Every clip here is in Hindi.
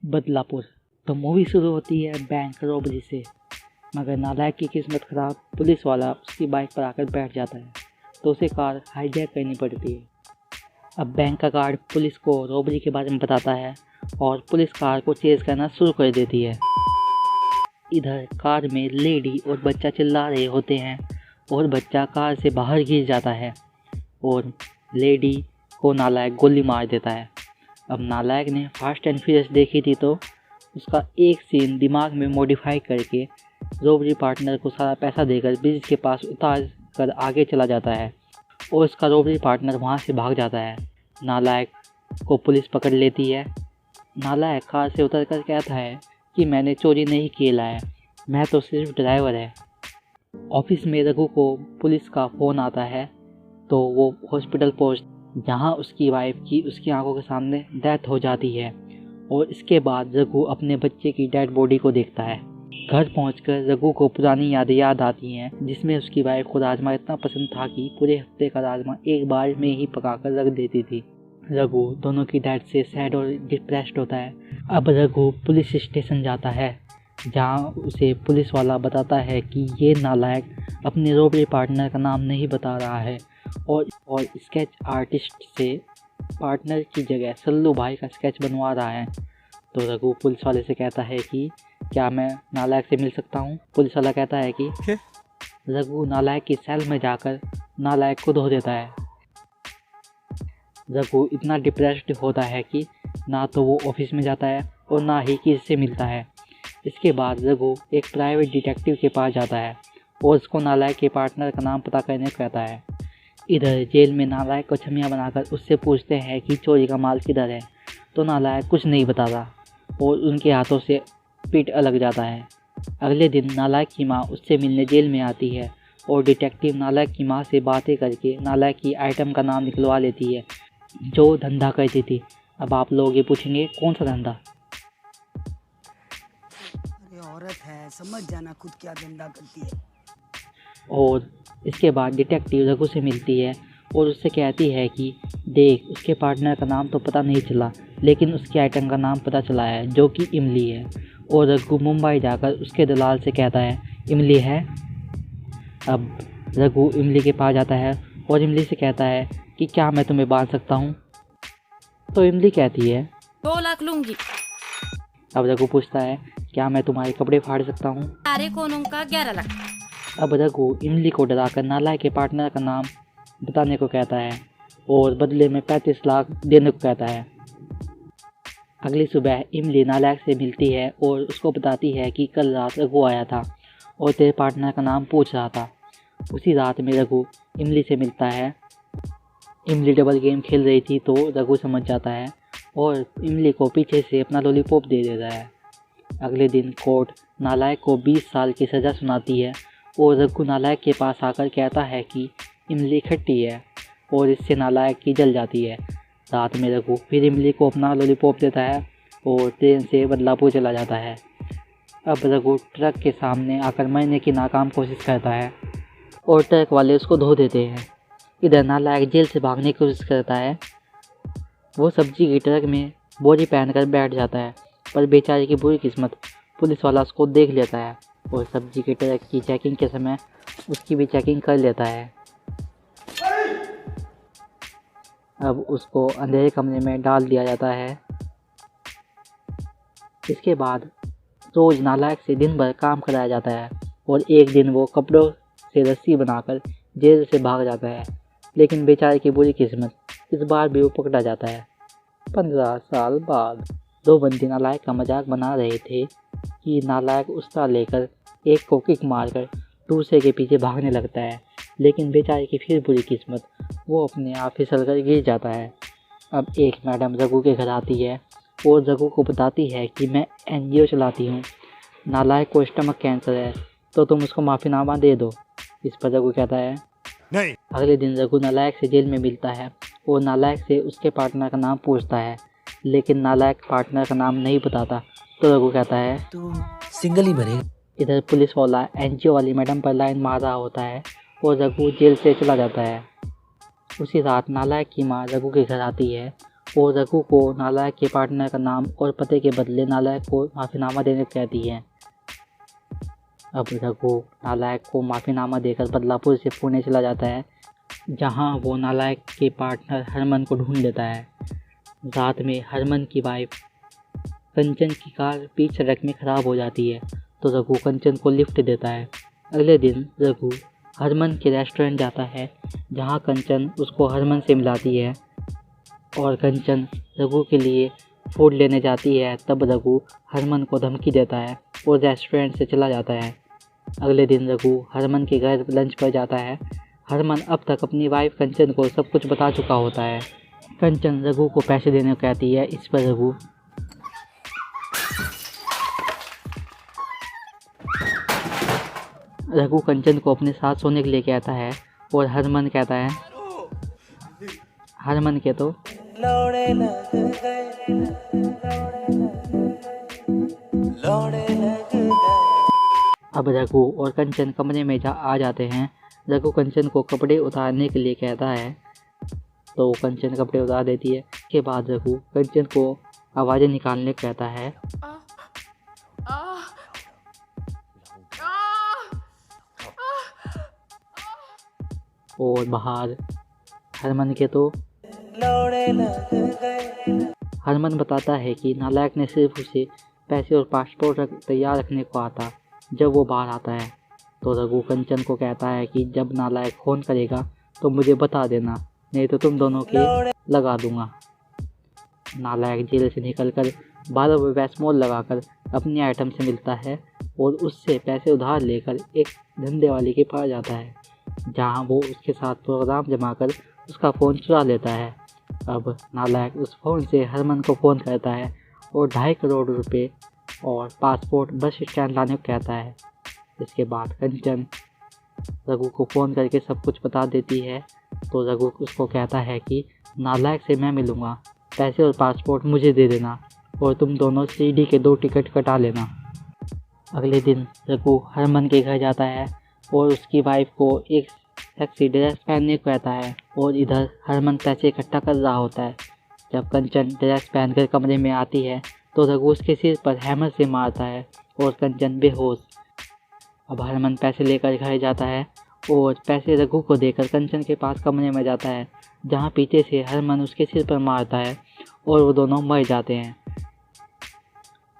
बदलापुर। तो मूवी शुरू होती है बैंक रॉबरी से, मगर नालायक की किस्मत ख़राब, पुलिस वाला उसकी बाइक पर आकर बैठ जाता है तो उसे कार हाईजैक करनी पड़ती है। अब बैंक का गार्ड पुलिस को रॉबरी के बारे में बताता है और पुलिस कार को चेज़ करना शुरू कर देती है। इधर कार में लेडी और बच्चा चिल्ला रहे होते हैं और बच्चा कार से बाहर गिर जाता है और लेडी को नालायक गोली मार देता है। अब नालायक ने फास्ट एंड फ्यूरियस देखी थी तो उसका एक सीन दिमाग में मॉडिफाई करके रॉबरी पार्टनर को सारा पैसा देकर ब्रिज के पास उतार कर आगे चला जाता है और उसका रॉबरी पार्टनर वहाँ से भाग जाता है। नालायक को पुलिस पकड़ लेती है। नालायक कार से उतर कर कहता है कि मैंने चोरी नहीं किया है, मैं तो सिर्फ ड्राइवर है। ऑफिस में रघु को पुलिस का फ़ोन आता है तो वो हॉस्पिटल पहुँच, जहाँ उसकी वाइफ की उसकी आंखों के सामने डेथ हो जाती है और इसके बाद रघु अपने बच्चे की डेड बॉडी को देखता है। घर पहुंचकर रघु को पुरानी यादें याद आती हैं, जिसमें उसकी वाइफ को राजमा इतना पसंद था कि पूरे हफ्ते का राजमा एक बार में ही पकाकर रख देती थी। रघु दोनों की डेथ से सैड और डिप्रेस्ड होता है। अब रघु पुलिस स्टेशन जाता है, जहां उसे पुलिस वाला बताता है कि ये नालायक अपने रॉबरी पार्टनर का नाम नहीं बता रहा है और स्केच आर्टिस्ट से पार्टनर की जगह सल्लू भाई का स्केच बनवा रहा है। तो रघु पुलिस वाले से कहता है कि क्या मैं नालायक से मिल सकता हूँ। पुलिस वाला कहता है कि रघु नालायक की सेल में जाकर नालायक को धो देता है। रघु इतना डिप्रेस्ड होता है कि ना तो वो ऑफिस में जाता है और ना ही किसी से मिलता है। इसके बाद रघु एक प्राइवेट डिटेक्टिव के पास जाता है और उसको नालायक के पार्टनर का नाम पता करने को कहता है। इधर जेल में नालायक को छमिया बनाकर उससे पूछते हैं कि चोरी का माल किधर है, तो नालायक कुछ नहीं बताता और उनके हाथों से पीठ अलग जाता है। अगले दिन नालायक की माँ उससे मिलने जेल में आती है और डिटेक्टिव नालायक की माँ से बातें करके नालायक की आइटम का नाम निकलवा लेती है जो धंधा करती थी। अब आप लोग ये पूछेंगे कौन सा धंधा। अरे औरत है, समझ जाना खुद क्या धंधा करती है। और इसके बाद डिटेक्टिव रघु से मिलती है और उससे कहती है कि देख, उसके पार्टनर का नाम तो पता नहीं चला, लेकिन उसकी आइटम का नाम पता चला है जो कि इमली है। और रघु मुंबई जाकर उसके दलाल से कहता है इमली है। अब रघु इमली के पास जाता है और इमली से कहता है कि क्या मैं तुम्हें बांध सकता हूँ। तो इमली कहती है 2 लाख लूंगी। अब रघु पूछता है क्या मैं तुम्हारे कपड़े फाड़ सकता हूँ। सारे कोनों का 11 लाख। अब रघु इमली को डराकर नालायक के पार्टनर का नाम बताने को कहता है और बदले में 35 लाख देने को कहता है। अगली सुबह इमली नालायक से मिलती है और उसको बताती है कि कल रात रघु आया था और तेरे पार्टनर का नाम पूछ रहा था। उसी रात में रघु इमली से मिलता है। इमली डबल गेम खेल रही थी तो रघु समझ जाता है और इमली को पीछे से अपना लॉलीपॉप दे देता है। अगले दिन कोर्ट नालायक को 20 साल की सज़ा सुनाती है और रघु नालायक के पास आकर कहता है कि इमली खट्टी है और इससे नालायक की जल जाती है। रात में रघु फिर इमली को अपना लॉलीपॉप देता है और ट्रेन से बदलापुर चला जाता है। अब रघु ट्रक के सामने आकर मरने की नाकाम कोशिश करता है और ट्रक वाले उसको धो देते हैं। इधर नालायक जेल से भागने की कोशिश करता है। वो सब्जी की ट्रक में बोरी पहनकर बैठ जाता है, पर बेचारे की बुरी किस्मत, पुलिस वाला उसको देख लेता है और सब्जी के ट्रक की चेकिंग के समय उसकी भी चेकिंग कर लेता है। अब उसको अंधेरे कमरे में डाल दिया जाता है। इसके बाद रोज नालायक से दिन भर काम कराया जाता है और एक दिन वो कपड़ों से रस्सी बनाकर जेल से भाग जाता है, लेकिन बेचारे की बुरी किस्मत, इस बार भी वो पकड़ा जाता है। 15 साल बाद 2 बंदी नालायक का मजाक बना रहे थे कि नालायक उसका लेकर एक को किक मारकर दूसरे के पीछे भागने लगता है, लेकिन बेचारे की फिर बुरी किस्मत, वो अपने आप फिसलकर गिर जाता है। अब एक मैडम रघु के घर आती है और रघु को बताती है कि मैं NGO चलाती हूँ, नालायक को स्टमक कैंसर है तो तुम उसको माफ़ीनामा दे दो। इस पर रघु कहता है नहीं। अगले दिन रघु नालायक से जेल में मिलता है और नालायक से उसके पार्टनर का नाम पूछता है, लेकिन नालायक पार्टनर का नाम नहीं बताता। तो रघु कहता है तू सिंगल ही मरेगा। इधर पुलिस वाला NGO वाली मैडम पर लाइन मार रहा होता है और रघु जेल से चला जाता है। उसी रात नालायक की माँ रघु के घर आती है और रघु को नालायक के पार्टनर का नाम और पते के बदले नालायक को माफ़ीनामा देने को कहती है। अब रघु नालायक को माफ़ीनामा देकर बदलापुर से पुणे चला जाता है, जहां वो नालायक के पार्टनर हरमन को ढूंढ लेता है। रात में हरमन की वाइफ कंचन की कार बीच सड़क में ख़राब हो जाती है, तो रघु कंचन को लिफ्ट देता है। अगले दिन रघु हरमन के रेस्टोरेंट जाता है, जहां कंचन उसको हरमन से मिलाती है और कंचन रघु के लिए फूड लेने जाती है। तब रघु हरमन को धमकी देता है और रेस्टोरेंट से चला जाता है। अगले दिन रघु हरमन के घर लंच पर जाता है। हरमन अब तक अपनी वाइफ कंचन को सब कुछ बता चुका होता है। कंचन रघु को पैसे देने को कहती है। इस पर रघु कंचन को अपने साथ सोने के लिए कहता है और हरमन कहता है, हरमन के तो अब रघु और कंचन कमरे में आ जाते हैं। रघु कंचन को कपड़े उतारने के लिए कहता है, तो वो कंचन कपड़े उतार देती है। इसके बाद रघु कंचन को आवाज़ें निकालने को कहता है। और बाहर हरमन के तो हरमन बताता है कि नालायक ने सिर्फ उसे पैसे और पासपोर्ट तैयार रखने को आता। जब वो बाहर आता है तो रघु कंचन को कहता है कि जब नालायक फ़ोन करेगा तो मुझे बता देना, नहीं तो तुम दोनों के लगा दूंगा। नालायक जेल से निकलकर 12 बजे वेस्ट मॉल लगाकर अपनी आइटम से मिलता है और उससे पैसे उधार लेकर एक धंधे वाले के पास जाता है, जहां वो उसके साथ प्रोग्राम जमा कर उसका फ़ोन चुरा लेता है। अब नालायक उस फ़ोन से हरमन को फ़ोन करता है और 2.5 करोड़ रुपए और पासपोर्ट बस स्टैंड लाने को कहता है। इसके बाद कंचन रघु को फ़ोन करके सब कुछ बता देती है, तो रघु उसको कहता है कि नालायक से मैं मिलूँगा, पैसे और पासपोर्ट मुझे दे देना और तुम दोनों सीडी के 2 टिकट कटा लेना। अगले दिन रघु हरमन के घर जाता है और उसकी वाइफ को एक सेक्सी ड्रेस पहनने को कहता है और इधर हरमन पैसे इकट्ठा कर रहा होता है। जब कंचन ड्रेस पहनकर कमरे में आती है तो रघु उसके सिर पर हैमर से मारता है और कंचन बेहोश। अब हरमन पैसे लेकर घर जाता है और पैसे रघु को देकर कंचन के पास कमरे में जाता है, जहां पीछे से हरमन उसके सिर पर मारता है और वो दोनों मर जाते हैं।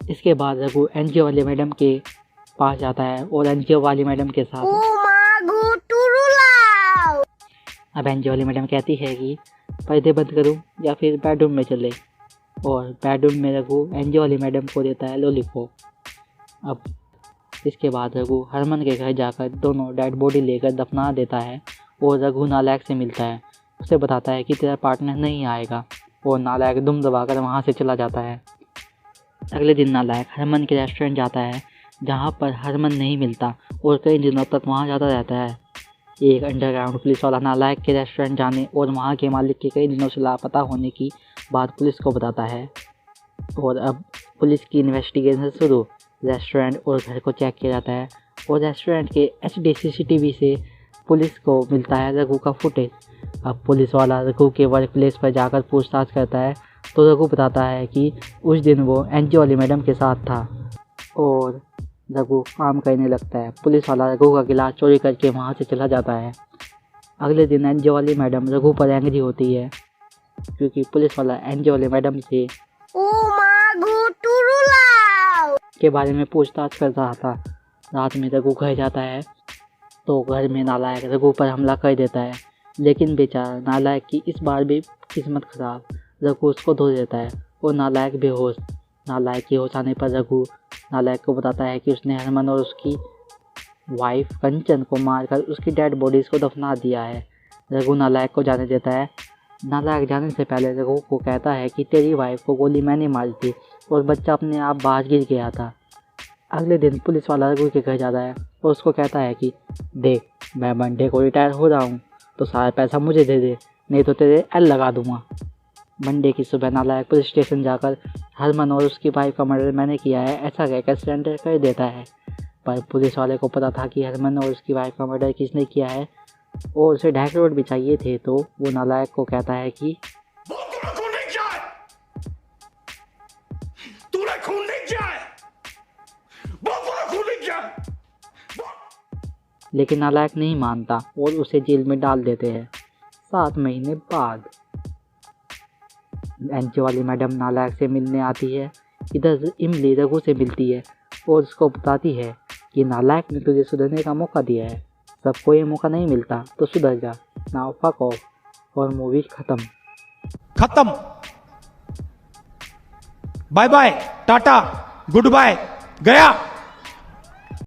इसके बाद रघु एनजीओ वाली मैडम के पास जाता है और एनजीओ वाली मैडम के साथ अब एनजीओ वाली मैडम कहती है कि पर्दे बंद करूं या फिर बेडरूम में चले, और बेडरूम में रघु एनजीओ वाली मैडम को देता है लॉलीपॉप। अब इसके बाद रघु हरमन के घर जाकर दोनों डेड बॉडी लेकर दफना देता है और रघु नालायक से मिलता है। उसे बताता है कि तेरा पार्टनर नहीं आएगा और नालायक दुम दबाकर वहाँ से चला जाता है। अगले दिन नालायक हरमन के रेस्टोरेंट जाता है, जहाँ पर हरमन नहीं मिलता और कई दिनों तक वहाँ जाता रहता है। एक अंडरग्राउंड पुलिस वाला नालायक के रेस्टोरेंट जाने और वहाँ के मालिक के कई दिनों से लापता होने की बात पुलिस को बताता है और अब पुलिस की इन्वेस्टिगेशन शुरू। रेस्टोरेंट और घर को चेक किया जाता है और रेस्टोरेंट के HD CCTV से पुलिस को मिलता है रघु का फुटेज। अब पुलिस वाला रघु के वर्क प्लेस पर जाकर पूछताछ करता है, तो रघु बताता है कि उस दिन वो एनजीओ वाली मैडम के साथ था और रघु काम करने लगता है। पुलिस वाला रघु का गिलास चोरी करके वहाँ से चला जाता है। अगले दिन एनजीओ वाली मैडम रघु पर एंग्री होती है, क्योंकि पुलिस वाला एनजीओ वाली मैडम से के बारे में पूछताछ कर रहा था। रात में रघु घर जाता है तो घर में नालायक रघु पर हमला कर देता है, लेकिन बेचारा नालायक की इस बार भी किस्मत खराब। रघु उसको धो देता है और नालायक बेहोश। नालायक के होश आने पर रघु नालायक को बताता है कि उसने हरमन और उसकी वाइफ कंचन को मारकर उसकी डेड बॉडीज़ को दफना दिया है। रघु नालायक को जाने देता है। नालायक जाने से पहले रघु को कहता है कि तेरी वाइफ को गोली मैंने मारी थी और बच्चा अपने आप बाहर गिर गया था। अगले दिन पुलिस वाला रघु के घर जाता है और उसको कहता है कि देख, मैं मंडे को रिटायर हो रहा हूँ, तो सारा पैसा मुझे दे दे, नहीं तो तेरे एल लगा दूँगा। मंडे की सुबह नालायक पुलिस स्टेशन जाकर हरमन और उसकी वाइफ का मर्डर मैंने किया है ऐसा कहकर सरेंडर कर देता है। पर पुलिस वाले को पता था कि हरमन और उसकी वाइफ का मर्डर किसने किया है और उसे 2.5 करोड़ भी चाहिए थे, तो वो नालायक को कहता है कि खून नहीं किया है, बहुत बड़ा खून नहीं किया है। लेकिन नालायक नहीं मानता और उसे जेल में डाल देते हैं। 7 महीने बाद एनचे वाली मैडम नालायक से मिलने आती है। इधर इमली रघु से मिलती है और उसको बताती है कि नालायक ने तुझे सुधरने का मौका दिया है, सबको ये मौका नहीं मिलता, तो सुधर जा, नाउ फक ऑफ। और मूवी खत्म। खत्म। Bye bye, tata, goodbye, गया।